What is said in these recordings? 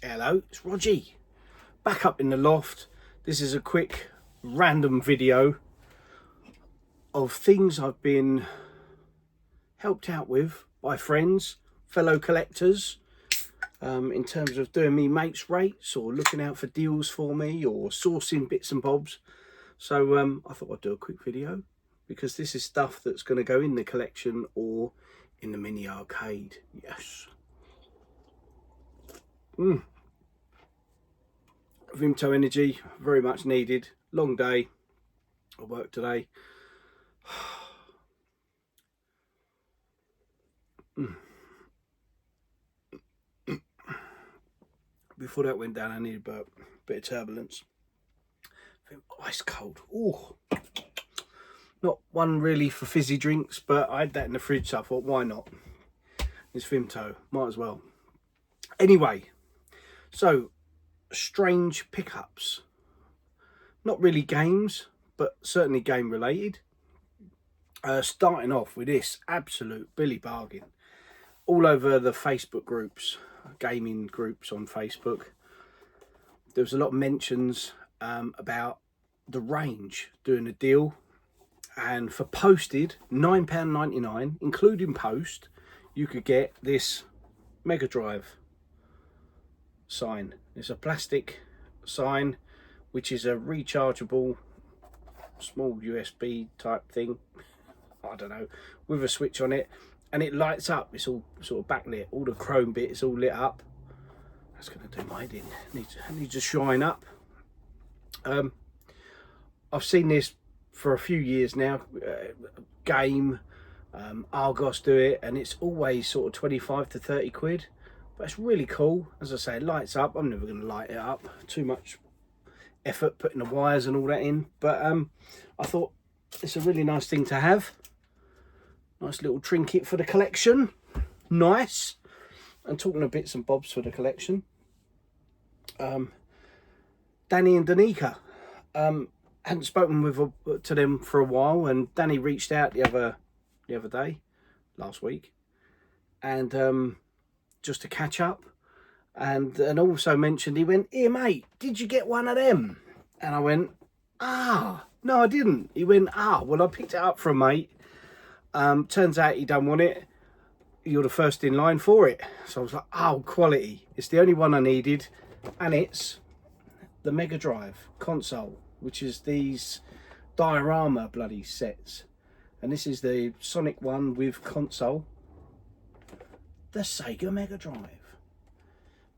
Hello, it's Rogie, back up in the loft. This is a quick random video of things I've been helped out with by friends, fellow collectors, in terms of doing me mates rates or looking out for deals for me or sourcing bits and bobs. So I thought I'd do a quick video because this is stuff that's going to go in the collection or in the mini arcade. Yes. Vimto energy, very much needed. Long day of work today. Before that went down, I needed a bit of turbulence. Ice cold. Oh, not one really for fizzy drinks, but I had that in the fridge, so I thought, why not? It's Vimto, might as well. Anyway, so strange pickups. Not really games, but certainly game related. Starting off with this absolute Billy bargain. All over the Facebook groups, gaming groups on Facebook, there was a lot of mentions about the range doing a deal, and for posted £9.99 including post, you could get this Mega Drive sign. It's a plastic sign which is a rechargeable small USB type thing, I don't know, with a switch on it, and it lights up. It's all sort of backlit, all the chrome bits all lit up. That's going to do my head in. Needs to shine up. I've seen this for a few years now. Game, Argos do it, and it's always sort of 25 to 30 quid. But it's really cool. As I say, it lights up. I'm never going to light it up. Too much effort putting the wires and all that in. But I thought it's a really nice thing to have. Nice little trinket for the collection. Nice. And talking of bits and bobs for the collection, Danny and Danica, hadn't spoken to them for a while, and Danny reached out the other day, last week, and just to catch up, and also mentioned, he went, "Here mate, did you get one of them?" And I went, "No I didn't." He went, "Well, I picked it up from a mate. Turns out he don't want it. You're the first in line for it." So I was like, "Oh, quality." It's the only one I needed, and it's the Mega Drive console, which is these diorama bloody sets, and this is the Sonic one with console, the Sega Mega Drive.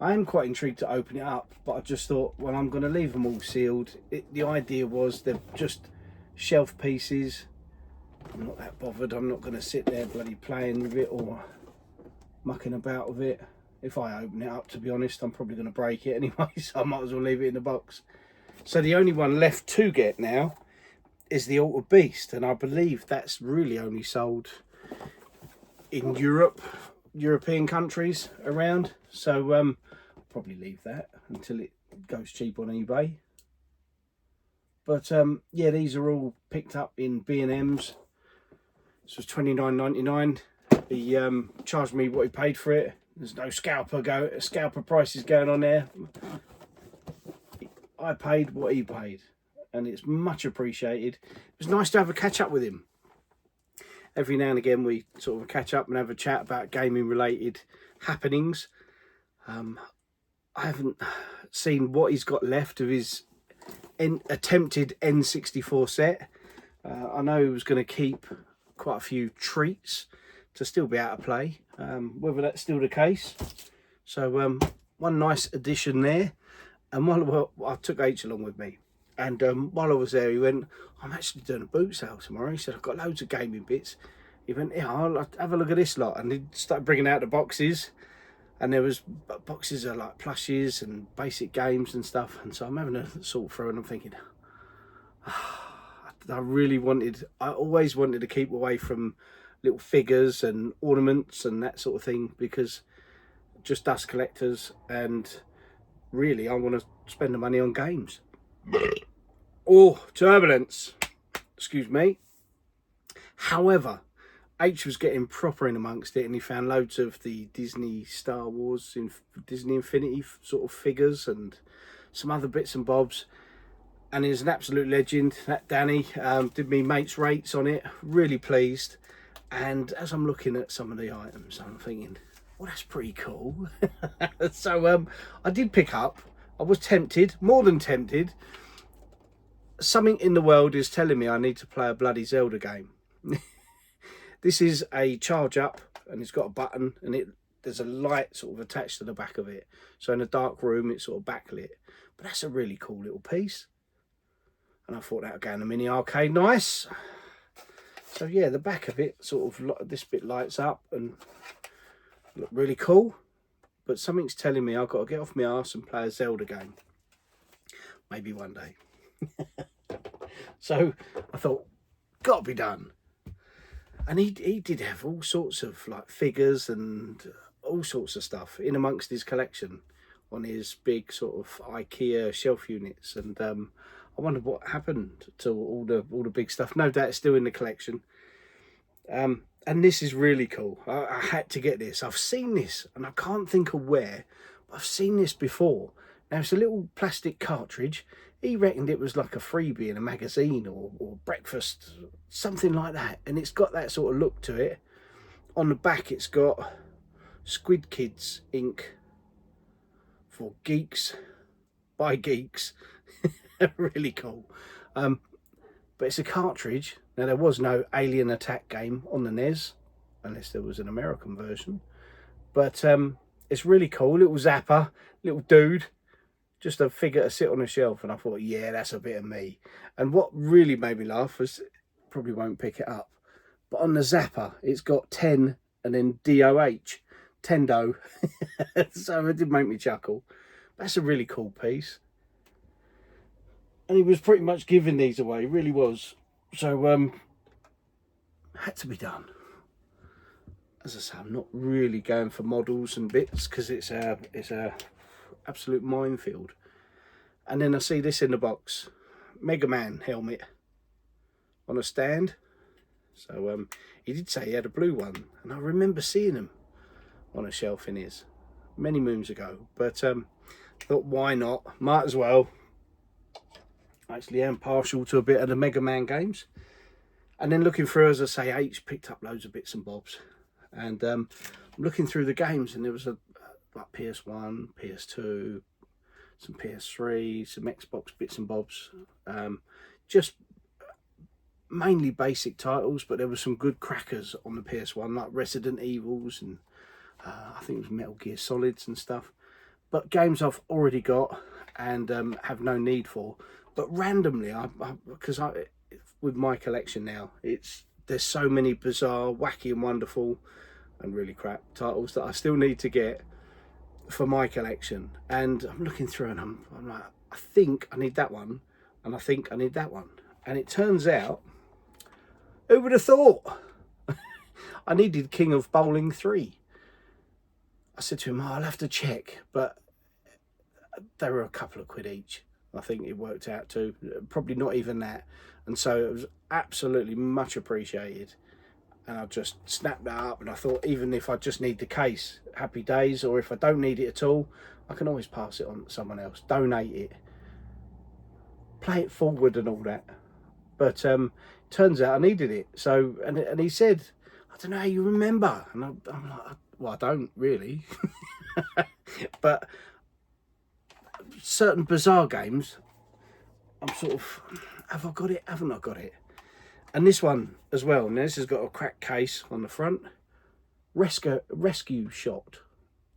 I am quite intrigued to open it up, but I just thought, well, I'm going to leave them all sealed. The idea was they're just shelf pieces. I'm not that bothered. I'm not going to sit there bloody playing with it or mucking about with it. If I open it up, to be honest, I'm probably going to break it anyway, so I might as well leave it in the box. So the only one left to get now is the Altered Beast, and I believe that's really only sold in European countries around. So I'll probably leave that until it goes cheap on eBay. But yeah, these are all picked up in B&M's. This was $29.99. He charged me what he paid for it. There's no scalper prices going on there. I paid what he paid, and it's much appreciated. It was nice to have a catch up with him. Every now and again we sort of catch up and have a chat about gaming related happenings. I haven't seen what he's got left of his attempted N64 set. I know he was going to keep quite a few treats to still be able to play, whether that's still the case. So one nice addition there. And while I took H along with me, and while I was there, he went, "I'm actually doing a boot sale tomorrow." He said, "I've got loads of gaming bits." He went, "Yeah, I'll have a look at this lot." And he started bringing out the boxes, and there was boxes of like plushes and basic games and stuff. And so I'm having a sort through, and I'm thinking, I always wanted to keep away from little figures and ornaments and that sort of thing, because just us collectors, and really I want to spend the money on games. Oh, turbulence, excuse me. However, H was getting proper in amongst it, and he found loads of the Disney Star Wars, Disney Infinity sort of figures, and some other bits and bobs. And he's an absolute legend. That Danny did me mates rates on it. Really pleased. And as I'm looking at some of the items, I'm thinking, well, that's pretty cool. So I did pick up. I was tempted, more than tempted. Something in the world is telling me I need to play a bloody Zelda game. This is a charge up, and it's got a button, and there's a light sort of attached to the back of it. So in a dark room, it's sort of backlit. But that's a really cool little piece. And I thought that would go in a mini arcade nice. So yeah, the back of it, sort of, this bit lights up and look really cool. But something's telling me I've got to get off my arse and play a Zelda game. Maybe one day. So I thought, got to be done. And he did have all sorts of like figures and all sorts of stuff in amongst his collection on his big sort of IKEA shelf units. And I wondered what happened to all the big stuff. No doubt it's still in the collection. And this is really cool. I had to get this. I've seen this, and I can't think of where, but I've seen this before. Now, it's a little plastic cartridge. He reckoned it was like a freebie in a magazine or breakfast, something like that. And it's got that sort of look to it. On the back, it's got Squid Kids ink for geeks, by geeks. Really cool. But it's a cartridge. Now, there was no Alien Attack game on the NES, unless there was an American version. But it's really cool. Little Zapper, little dude. Just a figure to sit on a shelf, and I thought, yeah, that's a bit of me. And what really made me laugh was, probably won't pick it up, but on the Zapper, it's got 10 and then DOH, Tendo. So it did make me chuckle. That's a really cool piece. And he was pretty much giving these away, really was. So, had to be done. As I say, I'm not really going for models and bits, because it's a absolute minefield. And then I see this in the box, Mega Man helmet on a stand. So he did say he had a blue one, and I remember seeing him on a shelf in his many moons ago. But thought, why not? Might as well. I actually am partial to a bit of the Mega Man games. And then looking through, as I say, H picked up loads of bits and bobs. And I'm looking through the games, and there was like PS1, PS2, some PS3, some Xbox bits and bobs. Just mainly basic titles, but there were some good crackers on the PS1, like Resident Evils and I think it was Metal Gear Solids and stuff. But games I've already got and have no need for. But randomly, because with my collection now, there's so many bizarre, wacky and wonderful and really crap titles that I still need to get for my collection. And I'm looking through, and I'm like, I think I need that one, and I think I need that one. And it turns out, who would have thought? I needed King of Bowling 3. I said to him, I'll have to check, but they were a couple of quid each. I think it worked out to probably not even that. And so it was absolutely much appreciated. And I just snapped that up, and I thought, even if I just need the case, happy days. Or if I don't need it at all, I can always pass it on to someone else, donate it, play it forward and all that. But turns out I needed it. So, and he said, I don't know how you remember. And I'm like, well, I don't really. But certain bizarre games, I'm sort of, have I got it? Haven't I got it? And this one as well. Now, this has got a cracked case on the front. Rescue Shot.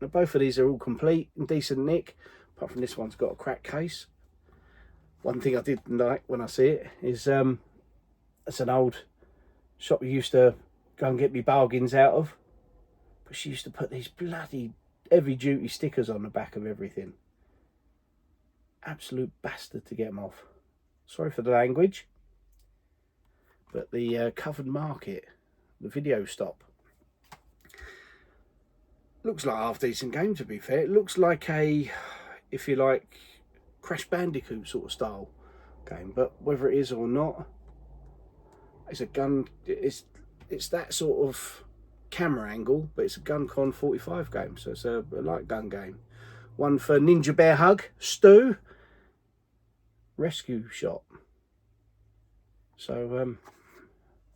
Now, both of these are all complete in decent nick, apart from this one's got a cracked case. One thing I did like when I see it is it's an old shop we used to go and get me bargains out of. But she used to put these bloody heavy duty stickers on the back of everything. Absolute bastard to get them off. Sorry for the language. But the Covered Market, the video stop, looks like a half decent game, to be fair. It looks like a, if you like, Crash Bandicoot sort of style game. But whether it is or not, it's a gun. It's it's that sort of camera angle, but it's a GunCon 45 game, so it's a light gun game. One for Ninja Bear Hug, Stu, Rescue Shot. So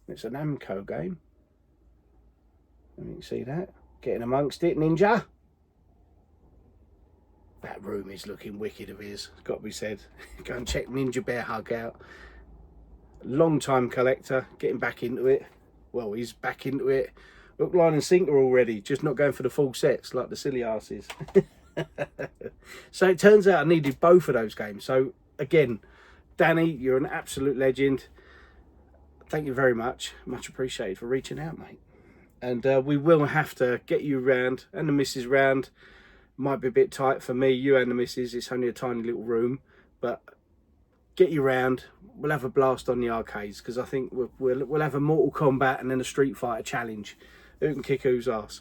it's an Namco game. You can see that. Getting amongst it, Ninja. That room is looking wicked of his, it's got to be said. Go and check Ninja Bear Hug out. Long time collector, getting back into it. Well, he's back into it. Hook, line and sinker already, just not going for the full sets like the silly asses. So it turns out I needed both of those games. So again, Danny, you're an absolute legend. Thank you very much. Much appreciated for reaching out, mate. And we will have to get you round and the missus round. Might be a bit tight for me, you and the missus. It's only a tiny little room, but get you round. We'll have a blast on the arcades, because I think we'll have a Mortal Kombat and then a Street Fighter challenge. Who can kick whose ass?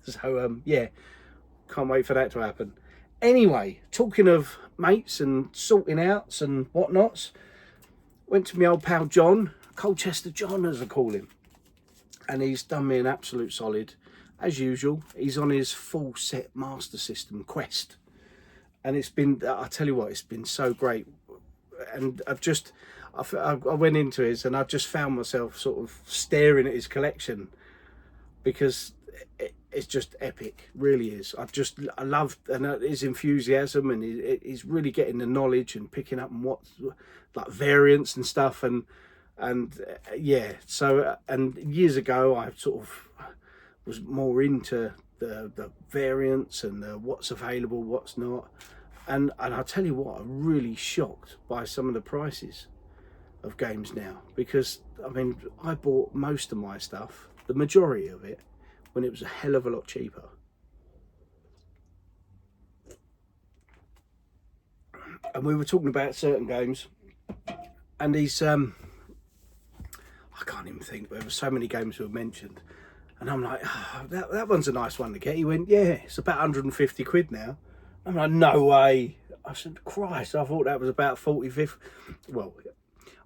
So yeah, can't wait for that to happen. Anyway, talking of mates and sorting outs and whatnots, went to my old pal John, Colchester John as I call him, and he's done me an absolute solid. As usual, he's on his full set Master System quest, and it's been, I tell you what, it's been so great. And I went into his and I just found myself sort of staring at his collection, because it's just epic, really is. I love his enthusiasm, and he's really getting the knowledge and picking up on what, like, variants and stuff, and yeah. So and years ago I sort of was more into the variants and what's available, what's not. And I'll tell you what, I'm really shocked by some of the prices of games now, because I mean, I bought most of my stuff, the majority of it, when it was a hell of a lot cheaper. And we were talking about certain games, and these I can't even think, but there were so many games that were mentioned, and I'm like, oh, that one's a nice one to get. He went, yeah, it's about 150 quid now. I'm like, no way. I said, Christ, I thought that was about 40, 50. Well,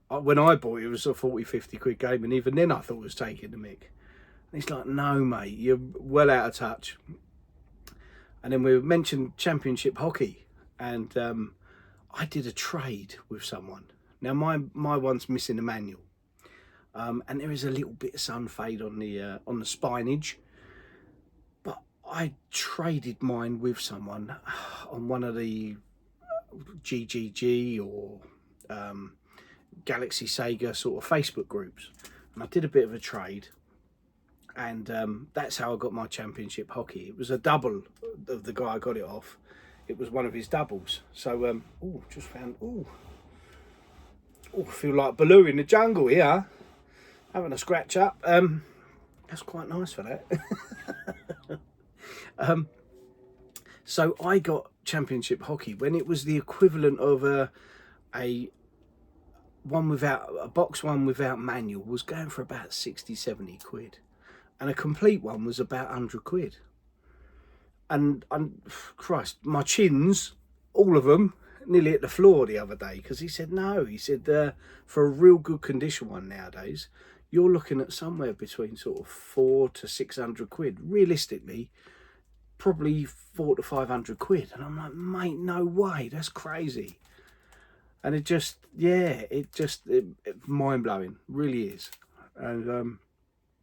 when I bought it, it was a 40, 50 quid game, and even then I thought it was taking the mick. And he's like, no, mate, you're well out of touch. And then we mentioned Championship Hockey, and I did a trade with someone. Now, my one's missing a manual, and there is a little bit of sun fade on the spinage. I traded mine with someone on one of the GGG or Galaxy Sega sort of Facebook groups, and I did a bit of a trade, and that's how I got my Championship Hockey. It was a double of the guy I got it off. It was one of his doubles. So just found, I feel like Baloo in the jungle here, having a scratch up. That's quite nice for that. So I got Championship Hockey when it was the equivalent of a box one without manual was going for about 60-70 quid, and a complete one was about 100 quid. And Christ, my chins, all of them, nearly hit the floor the other day, because he said no. He said for a real good condition one nowadays, you're looking at somewhere between sort of 400 to 600 quid. Realistically, probably 400 to 500 quid. And I'm like, mate, no way, that's crazy. And it just, yeah, it mind blowing, really is. And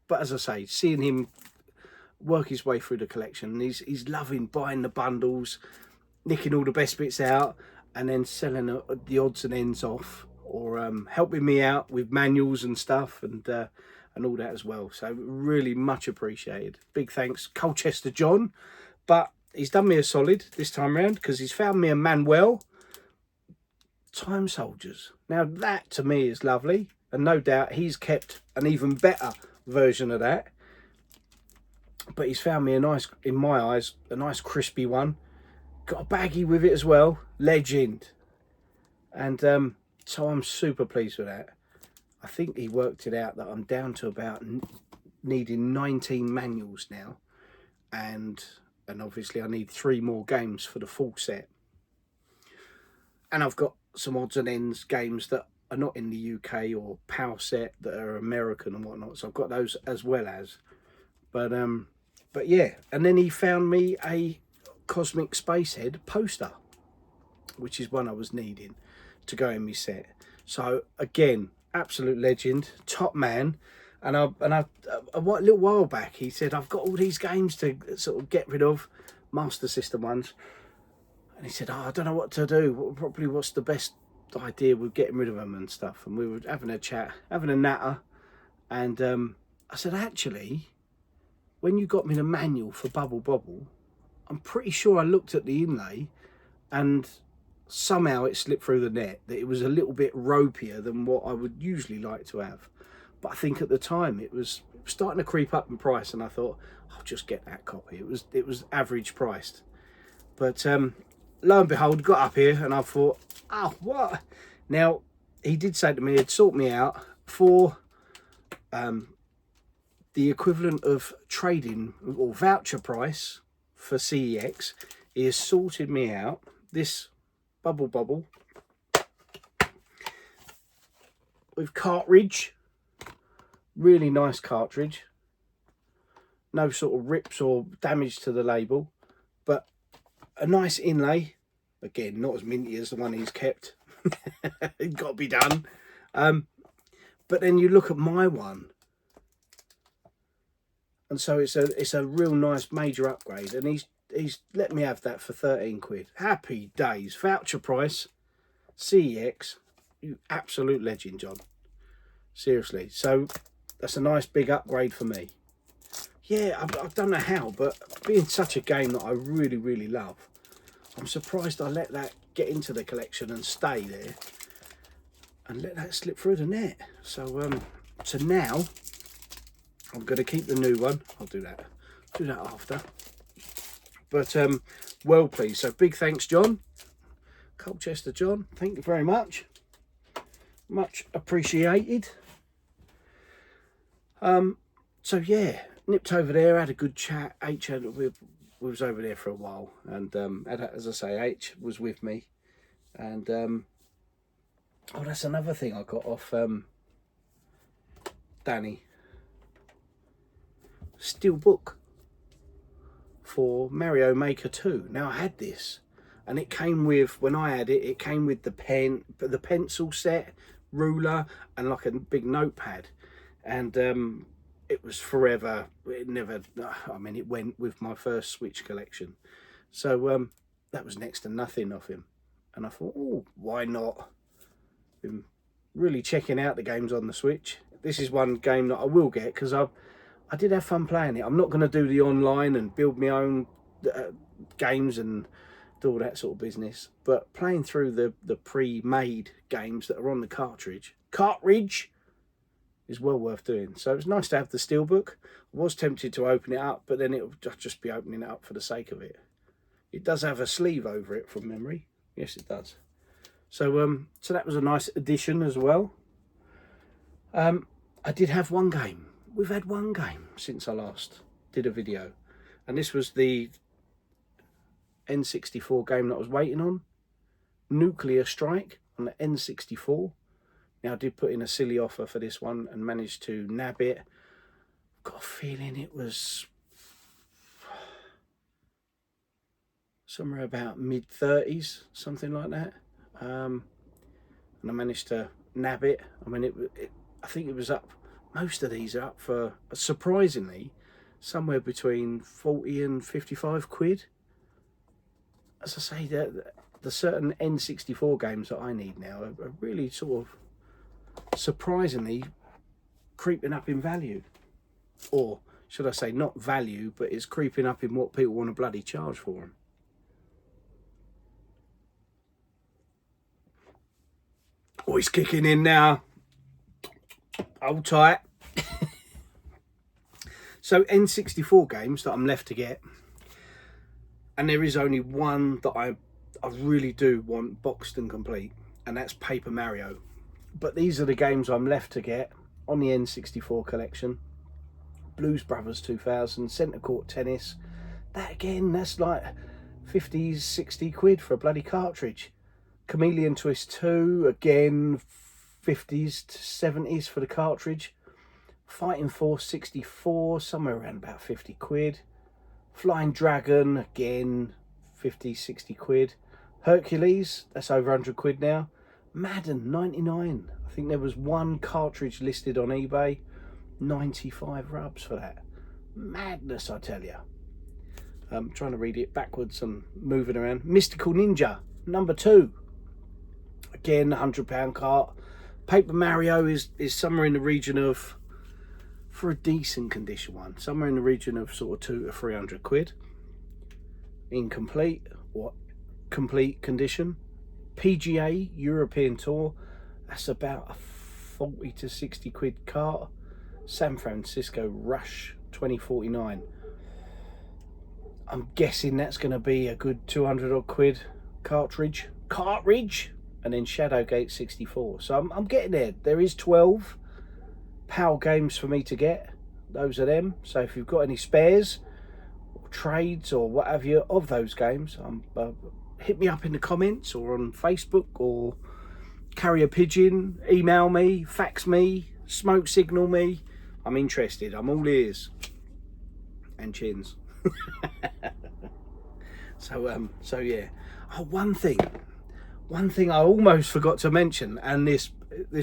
but as I say, seeing him work his way through the collection, he's loving buying the bundles, nicking all the best bits out, and then selling the odds and ends off, or helping me out with manuals and stuff, and all that as well. So really much appreciated. Big thanks, Colchester John. But he's done me a solid this time round, because he's found me a Manuel Time Soldiers. Now that to me is lovely, and no doubt he's kept an even better version of that. But he's found me a nice, in my eyes, a nice crispy one. Got a baggie with it as well. Legend. And so I'm super pleased with that. I think he worked it out that I'm down to about needing 19 manuals now. And obviously I need 3 more games for the full set. And I've got some odds and ends games that are not in the UK, or Power Set that are American and whatnot. So I've got those as well as. But yeah, and then he found me a Cosmic Spacehead poster, which is one I was needing to go in my set. So again, absolute legend, top man. And a little while back, he said, I've got all these games to sort of get rid of, Master System ones. And he said, I don't know what to do. Probably what's the best idea with getting rid of them and stuff. And we were having a chat, having a natter. And I said, actually, when you got me the manual for Bubble Bobble, I'm pretty sure I looked at the inlay and somehow it slipped through the net that it was a little bit ropier than what I would usually like to have. But I think at the time it was starting to creep up in price, and I thought I'll just get that copy. It was average priced. But lo and behold, got up here and I thought, oh, what? Now, he did say to me he'd sort me out for the equivalent of trading or voucher price for CEX. He has sorted me out this Bubble Bobble with cartridge. Really nice cartridge. No sort of rips or damage to the label, but a nice inlay. Again, not as minty as the one he's kept. It's got to be done. But then you look at my one, and so it's a real nice major upgrade, and he's let me have that for 13 quid. Happy days. Voucher price. CEX. You absolute legend, John. Seriously. So that's a nice big upgrade for me. Yeah, I don't know how, but being such a game that I really, really love, I'm surprised I let that get into the collection and stay there and let that slip through the net. So so now I'm going to keep the new one. I'll do that after. But well pleased. So big thanks, John. Colchester John, thank you very much. Much appreciated. So yeah, nipped over there, had a good chat. We was over there for a while, and as I say, H was with me, and oh, that's another thing I got off Danny. Steelbook for Mario Maker 2. Now I had this, and it came with, when I had it, it came with the pen, the pencil set, ruler, and like a big notepad. And it was forever. It never, I mean, it went with my first Switch collection. So that was next to nothing of him. And I thought, oh, why not? Been really checking out the games on the Switch. This is one game that I will get, because I did have fun playing it. I'm not going to do the online and build my own games and do all that sort of business. But playing through the pre-made games that are on the cartridge is well worth doing. So it's nice to have the Steelbook. I was tempted to open it up, but then it would just be opening it up for the sake of it. It does have a sleeve over it from memory. Yes, it does. So so that was a nice addition as well. I did have one game. We've had one game since I last did a video, and this was the N64 game that I was waiting on. Nuclear Strike on the N64. Now I did put in a silly offer for this one and managed to nab it. Got a feeling it was somewhere about mid-30s, something like that. And I managed to nab it. I mean, I think it was up, most of these are up for, surprisingly, somewhere between 40 and 55 quid. As I say, the certain N64 games that I need now are really sort of surprisingly creeping up in value. Or should I say not value, but it's creeping up in what people want to bloody charge for them. Oh, he's kicking in now. Hold tight. So N64 games that I'm left to get, and there is only one that I really do want boxed and complete, and that's Paper Mario. But these are the games I'm left to get on the N64 collection. Blues Brothers 2000, Centre Court Tennis. That again, that's like 50, 60 quid for a bloody cartridge. Chameleon Twist 2, again, 50s to 70s for the cartridge. Fighting Force 64, somewhere around about 50 quid. Flying Dragon, again, 50, 60 quid. Hercules, that's over 100 quid now. Madden, 99. I think there was one cartridge listed on eBay. 95 rubs for that. Madness, I tell you. I'm trying to read it backwards and moving around. Mystical Ninja, number 2. Again, £100 cart. Paper Mario is somewhere in the region of, for a decent condition one, somewhere in the region of sort of 200 to 300 quid. Incomplete, what? Complete condition. PGA European Tour, that's about a 40 to 60 quid cart. San Francisco Rush 2049. I'm guessing that's going to be a good 200 odd quid cartridge. And then Shadowgate 64. So I'm getting there. There is 12 PAL games for me to get. Those are them. So if you've got any spares or trades or what have you of those games, hit me up in the comments or on Facebook, or carry a pigeon, email me, fax me, smoke signal me. I'm interested. I'm all ears and chins. So yeah. Oh, one thing I almost forgot to mention, and this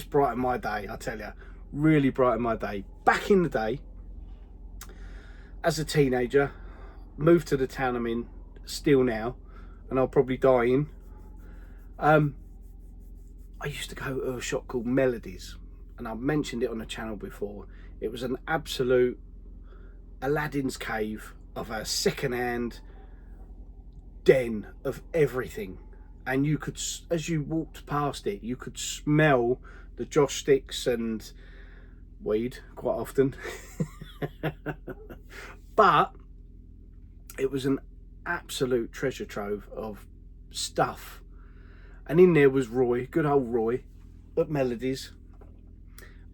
brightened my day, I tell you, really brightened my day. Back in the day, as a teenager, moved to the town I'm in still now, and I'll probably die in. I used to go to a shop called Melodies, and I've mentioned it on the channel before. It was an absolute Aladdin's cave of a second-hand den of everything. And you could, as you walked past it, you could smell the joss sticks and weed quite often. But it was an absolute treasure trove of stuff. And in there was Roy, good old Roy, at Melodies.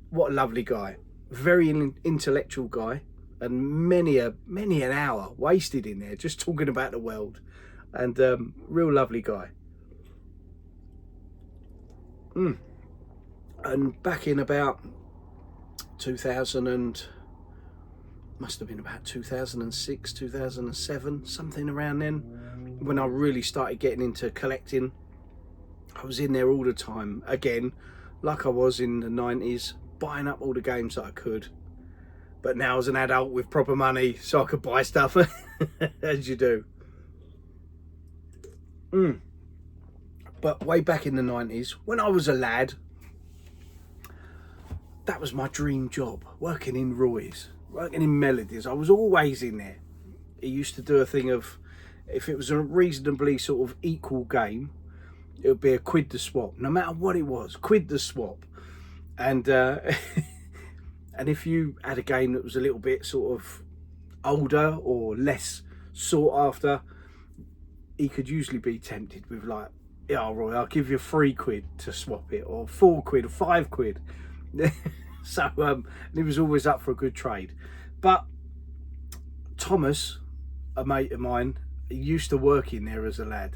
What a lovely guy. Very intellectual guy. And many an hour wasted in there just talking about the world. And real lovely guy. And back in about 2000 and must have been about 2006, 2007, something around then, when I really started getting into collecting. I was in there all the time, again, like I was in the 90s, buying up all the games that I could. But now as an adult with proper money, so I could buy stuff, as you do. But way back in the 90s, when I was a lad, that was my dream job, working in Roy's, working in Melodies. I was always in there. He used to do a thing of, if it was a reasonably sort of equal game, it would be a quid to swap, no matter what it was, quid to swap. And and if you had a game that was a little bit sort of older or less sought after, he could usually be tempted with like, yeah, Roy, I'll give you 3 quid to swap it, or 4 quid, or 5 quid. So he was always up for a good trade. But Thomas, a mate of mine, he used to work in there as a lad,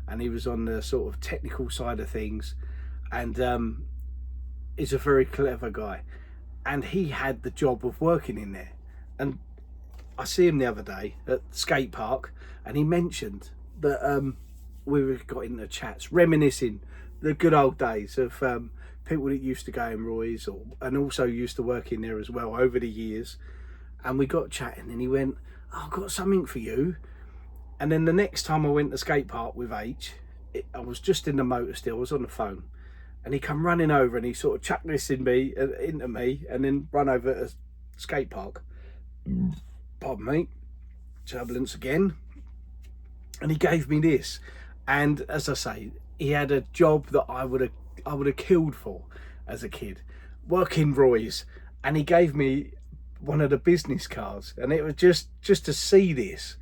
and he was on the sort of technical side of things, and he's a very clever guy, and he had the job of working in there. And I see him the other day at the skate park, and he mentioned that we got into chats reminiscing the good old days of people that used to go in Roy's, and also used to work in there as well over the years. And we got chatting, and he went, oh, I've got something for you. And then the next time I went to skate park with H, I was just in the motor still, I was on the phone, and he come running over and he sort of chucked this into me and then run over to skate park. Pardon me, turbulence again. And he gave me this, and as I say, he had a job that I would have killed for as a kid, working Roy's, and he gave me one of the business cards, and it was just to see this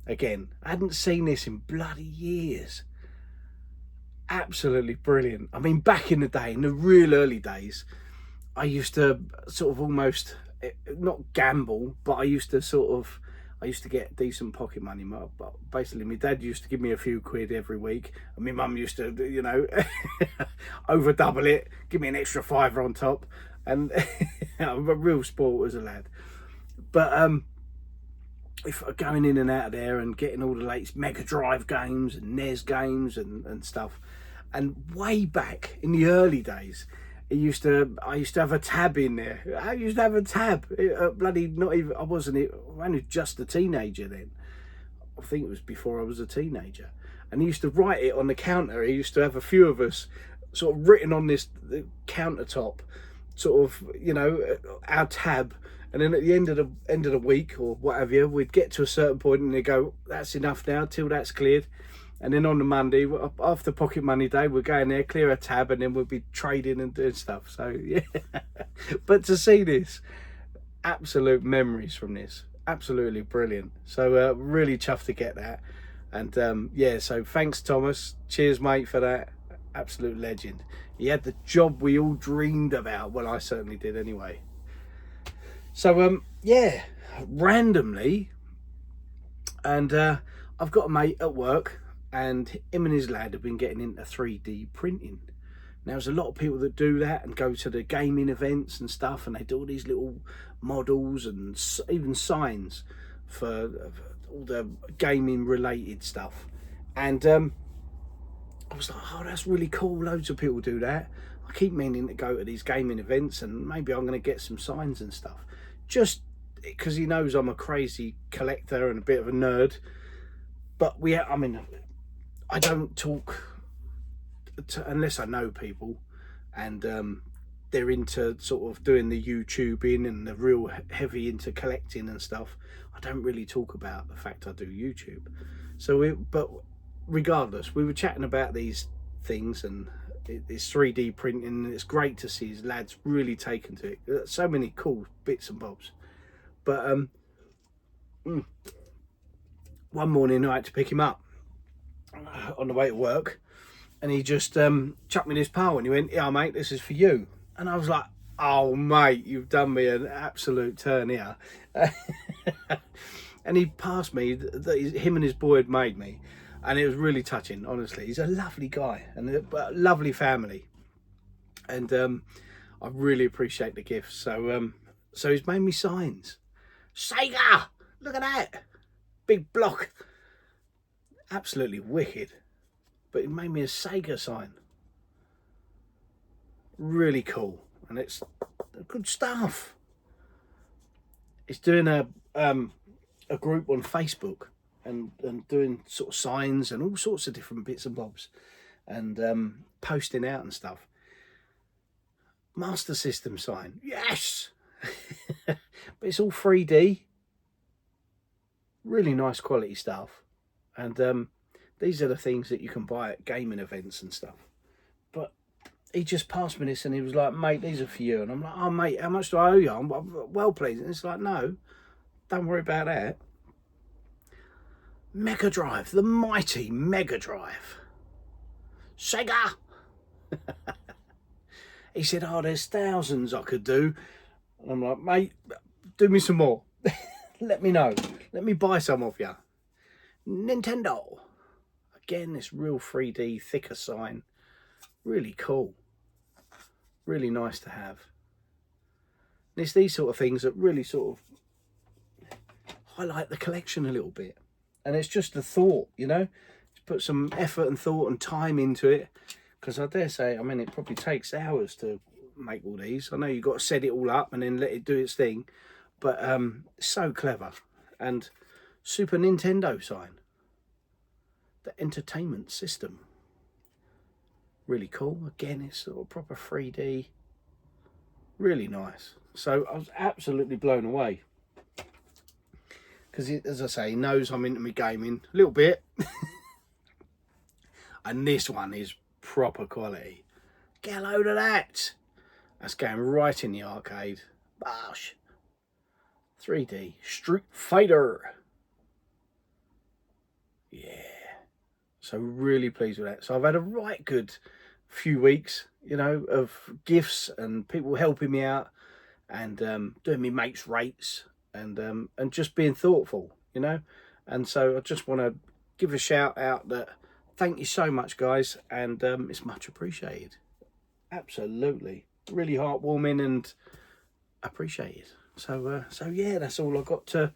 again. I hadn't seen this in bloody years. Absolutely brilliant. I mean, back in the day, in the real early days, I used to sort of almost, not gamble, but I used to sort of, I used to get decent pocket money. Basically, my dad used to give me a few quid every week, and my mum used to, you know, over double it, give me an extra fiver on top, and I'm a real sport as a lad. But if going in and out of there and getting all the latest Mega Drive games and NES games and stuff, and way back in the early days, I used to have a tab in there. I used to have a tab. Bloody not even. I wasn't. I was just a teenager then. I think it was before I was a teenager. And he used to write it on the counter. He used to have a few of us sort of written on this countertop, sort of, you know, our tab. And then at the end of the week or whatever, we'd get to a certain point and they go, "That's enough now till that's cleared." And then on the Monday, after pocket money day, we'll go in there, clear a tab, and then we'll be trading and doing stuff. So, yeah. But to see this, absolute memories from this. Absolutely brilliant. So, really chuffed to get that. And, yeah, so thanks, Thomas. Cheers, mate, for that. Absolute legend. He had the job we all dreamed about. Well, I certainly did anyway. So, yeah, randomly, and I've got a mate at work, and him and his lad have been getting into 3D printing. Now, there's a lot of people that do that and go to the gaming events and stuff, and they do all these little models and even signs for all the gaming related stuff. And I was like, oh, that's really cool. Loads of people do that. I keep meaning to go to these gaming events, and maybe I'm going to get some signs and stuff. Just because he knows I'm a crazy collector and a bit of a nerd. But I mean, I don't talk unless I know people, and they're into sort of doing the YouTubing and they're real heavy into collecting and stuff. I don't really talk about the fact I do YouTube. But regardless, we were chatting about these things, and it's 3D printing, and it's great to see his lads really taken to it. So many cool bits and bobs. But one morning I had to pick him up on the way to work, and he just chucked me this pile and he went, "Yeah, mate, this is for you." And I was like, "Oh, mate, you've done me an absolute turn here." And he passed me that him and his boy had made me, and it was really touching, honestly. He's a lovely guy and a lovely family, and I really appreciate the gift. So he's made me signs. Sega, look at that big block, absolutely wicked. But he made me a Sega sign, really cool, and it's good stuff. He's doing a group on Facebook and doing sort of signs and all sorts of different bits and bobs, and posting out and stuff. Master System sign, yes. But it's all 3D, really nice quality stuff. And these are the things that you can buy at gaming events and stuff. But he just passed me this and he was like, "Mate, these are for you." And I'm like, "Oh, mate, how much do I owe you?" I'm well pleased. And it's like, "No, don't worry about that." Mega Drive, the mighty Mega Drive. Sega. He said, "Oh, there's thousands I could do." And I'm like, "Mate, do me some more." Let me know. Let me buy some of you. Nintendo. Again, this real 3D thicker sign. Really cool. Really nice to have. And it's these sort of things that really sort of highlight the collection a little bit. And it's just the thought, you know. Just put some effort and thought and time into it. Because I dare say, I mean, it probably takes hours to make all these. I know you've got to set it all up and then let it do its thing. But it's so clever. And Super Nintendo sign. The entertainment system. Really cool. Again, it's sort of proper 3D. Really nice. So I was absolutely blown away. Because, as I say, he knows I'm into my gaming a little bit. And this one is proper quality. Get a load of that. That's going right in the arcade. Bosh. 3D Street Fighter. Yeah. So really pleased with that. So I've had a right good few weeks, you know, of gifts and people helping me out and doing me mates rates and just being thoughtful, you know. And so I just want to give a shout out that thank you so much, guys, and it's much appreciated. Absolutely, really heartwarming and appreciated. So yeah, that's all I've got to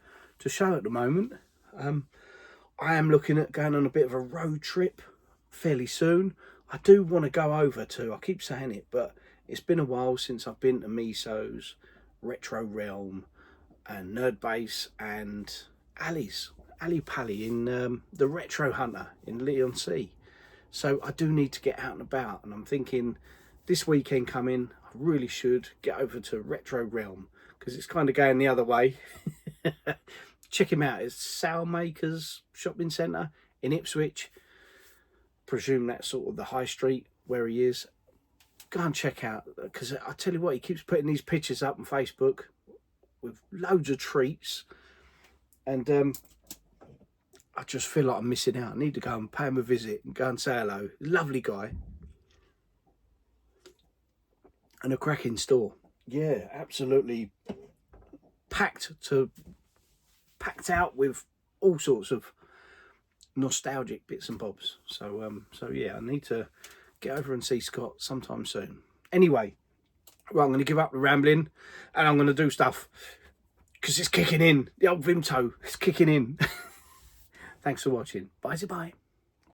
show at the moment. I am looking at going on a bit of a road trip fairly soon. I do want to go over to, I keep saying it, but it's been a while since I've been to Miso's, Retro Realm and Nerd Base and Ali Pally in the Retro Hunter in Leigh-on-Sea. So I do need to get out and about, and I'm thinking this weekend coming, I really should get over to Retro Realm because it's kind of going the other way. Check him out. It's Sailmakers Shopping Centre in Ipswich. Presume that's sort of the high street where he is. Go and check out, because I tell you what, he keeps putting these pictures up on Facebook with loads of treats, and I just feel like I'm missing out. I need to go and pay him a visit and go and say hello. Lovely guy. And a cracking store. Yeah, absolutely packed out with all sorts of nostalgic bits and bobs. So yeah, I need to get over and see Scott sometime soon. Anyway, well, I'm going to give up the rambling and I'm going to do stuff because it's kicking in. The old Vimto is kicking in. Thanks for watching. Bye-bye.